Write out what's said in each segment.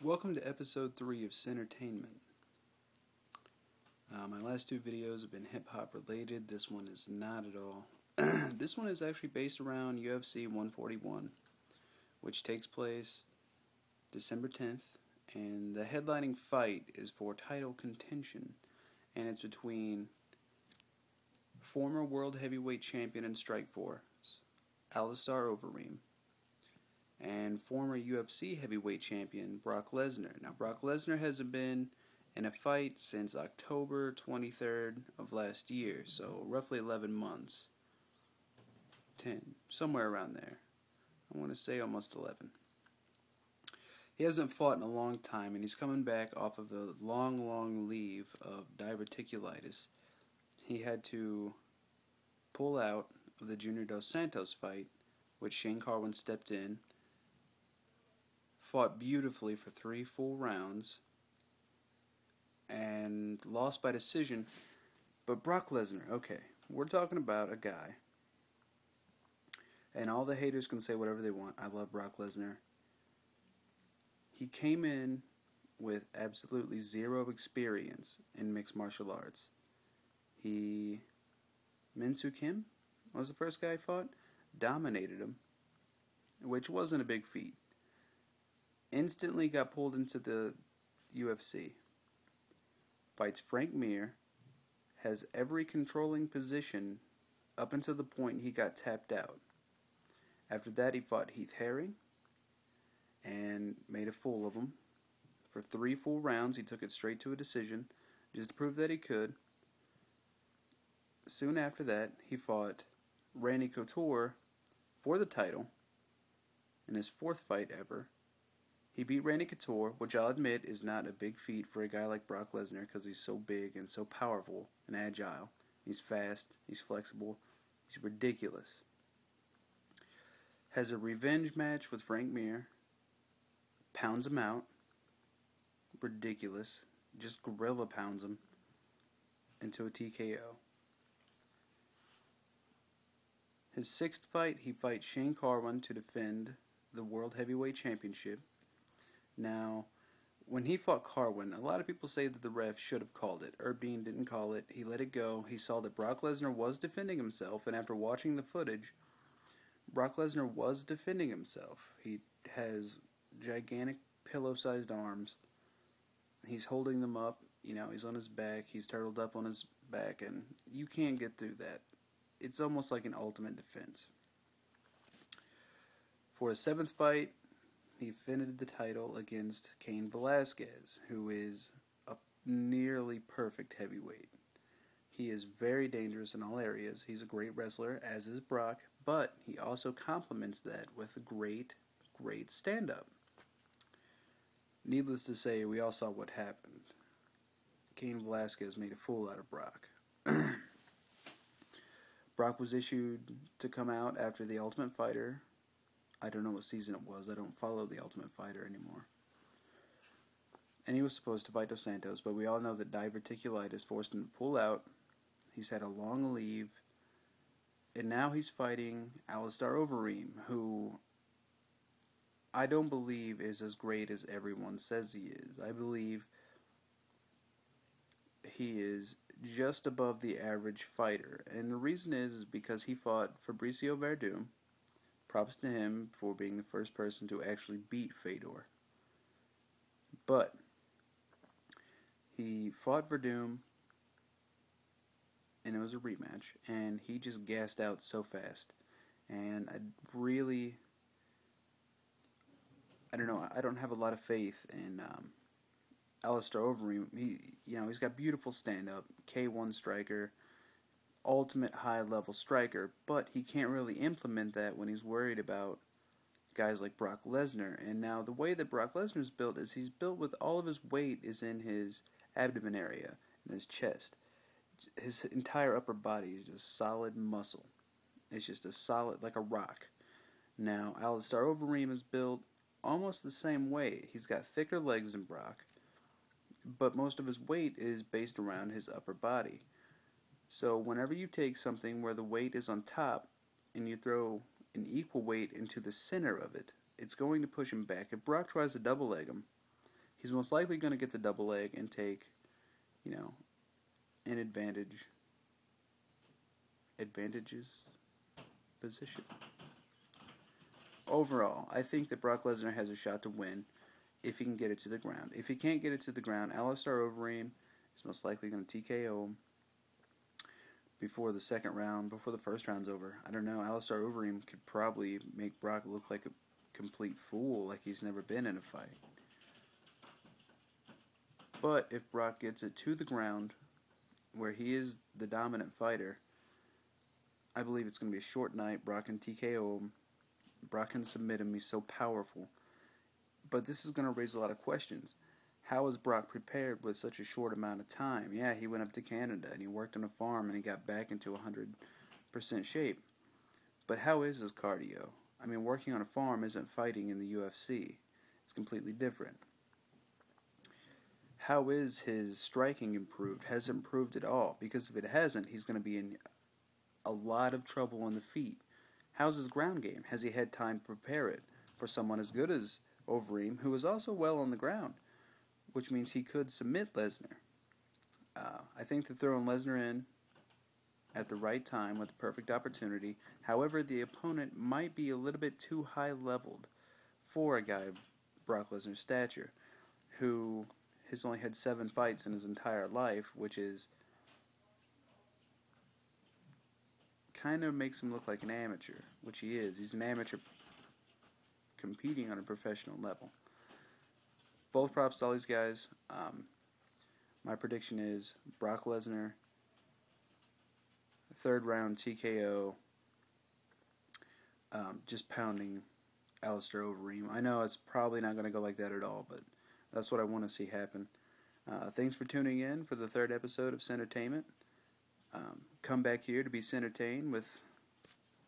Welcome to episode 3 of Centertainment. My last two videos have been hip-hop related. This one is not at all. This one is actually based around UFC 141, which takes place December 10th, and the headlining fight is for title contention, and it's between former world heavyweight champion in Strikeforce, Overeem, and former UFC heavyweight champion Brock Lesnar. Now, Brock Lesnar hasn't been in a fight since October 23rd of last year, so roughly 11 months. 10, somewhere around there. I want to say almost 11. He hasn't fought in a long time, and he's coming back off of a long leave of diverticulitis. He had to pull out of the Junior Dos Santos fight, which Shane Carwin stepped in, fought beautifully for 3 full rounds, and lost by decision. But Brock Lesnar, okay, we're talking about a guy, and all the haters can say whatever they want. I love Brock Lesnar. He came in with absolutely zero experience in mixed martial arts. Min Soo Kim was the first guy he fought, dominated him, which wasn't a big feat. Instantly got pulled into the UFC. Fights Frank Mir, has every controlling position up until the point he got tapped out. After that, he fought Heath Herring and made a fool of him. For 3 full rounds, he took it straight to a decision, just to prove that he could. Soon after that, he fought Randy Couture for the title in his 4th fight ever. He beat Randy Couture, which I'll admit is not a big feat for a guy like Brock Lesnar because he's so big and so powerful and agile. He's fast, he's flexible, he's ridiculous. Has a revenge match with Frank Mir, pounds him out, ridiculous, just gorilla pounds him into a TKO. His 6th fight, he fights Shane Carwin to defend the World Heavyweight Championship. Now, when he fought Carwin, a lot of people say that the ref should have called it. Bean didn't call it. He let it go. He saw that Brock Lesnar was defending himself, and after watching the footage, Brock Lesnar was defending himself. He has gigantic pillow-sized arms. He's holding them up. He's on his back. He's turtled up on his back, and you can't get through that. It's almost like an ultimate defense. For his 7th fight, he defended the title against Cain Velasquez, who is a nearly perfect heavyweight. He is very dangerous in all areas. He's a great wrestler, as is Brock, but he also complements that with a great stand-up. Needless to say, we all saw what happened. Cain Velasquez made a fool out of Brock. Brock was issued to come out after The Ultimate Fighter. I don't know what season it was. I don't follow The Ultimate Fighter anymore. And he was supposed to fight Dos Santos, but we all know that diverticulitis forced him to pull out. He's had a long leave. And now he's fighting Overeem, who I don't believe is as great as everyone says he is. I believe he is just above the average fighter. And the reason is because he fought Fabricio Werdum. Props to him for being the first person to actually beat Fedor. But he fought Werdum, and it was a rematch, and he just gassed out so fast. And I don't know, I don't have a lot of faith in Overeem. He's got beautiful stand-up, K1 striker, ultimate high-level striker, but he can't really implement that when he's worried about guys like Brock Lesnar. And now the way that Brock Lesnar is built is he's built with all of his weight is in his abdomen area and his chest. His entire upper body is just solid muscle. It's just a solid, like a rock. Now, Overeem is built almost the same way. He's got thicker legs than Brock, but most of his weight is based around his upper body. So whenever you take something where the weight is on top and you throw an equal weight into the center of it, it's going to push him back. If Brock tries to double leg him, he's most likely going to get the double leg and take, an advantages position. Overall, I think that Brock Lesnar has a shot to win if he can get it to the ground. If he can't get it to the ground, Alistair Overeem is most likely going to TKO him before the first round's over. I don't know. Alistair Overeem could probably make Brock look like a complete fool, like he's never been in a fight. But if Brock gets it to the ground, where he is the dominant fighter, I believe it's going to be a short night. Brock can TKO him. Brock can submit him. He's so powerful. But this is going to raise a lot of questions. How is Brock prepared with such a short amount of time? Yeah, he went up to Canada and he worked on a farm and he got back into 100% shape. But how is his cardio? I mean, working on a farm isn't fighting in the UFC. It's completely different. How is his striking improved? Has it improved at all? Because if it hasn't, he's going to be in a lot of trouble on the feet. How's his ground game? Has he had time to prepare it for someone as good as Overeem, who is also well on the ground, which means he could submit Lesnar? I think that throwing Lesnar in at the right time with the perfect opportunity. However, the opponent might be a little bit too high-leveled for a guy of Brock Lesnar's stature, who has only had 7 fights in his entire life, which is kind of makes him look like an amateur, which he is. He's an amateur competing on a professional level. Both props to all these guys. My prediction is Brock Lesnar, 3rd round TKO, just pounding Alistair Overeem. I know it's probably not going to go like that at all, but that's what I want to see happen. Thanks for tuning in for the 3rd episode of Centertainment. Come back here to be entertained with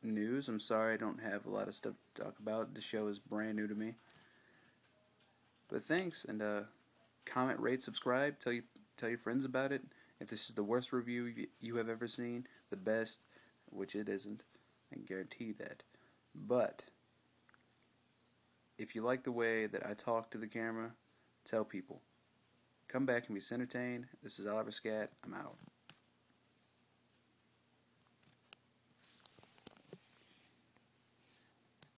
news. I'm sorry I don't have a lot of stuff to talk about. The show is brand new to me. But thanks, and comment, rate, subscribe, tell your friends about it. If this is the worst review you have ever seen, the best, which it isn't, I can guarantee that. But if you like the way that I talk to the camera, tell people. Come back and be entertained. This is Oliver Scat. I'm out.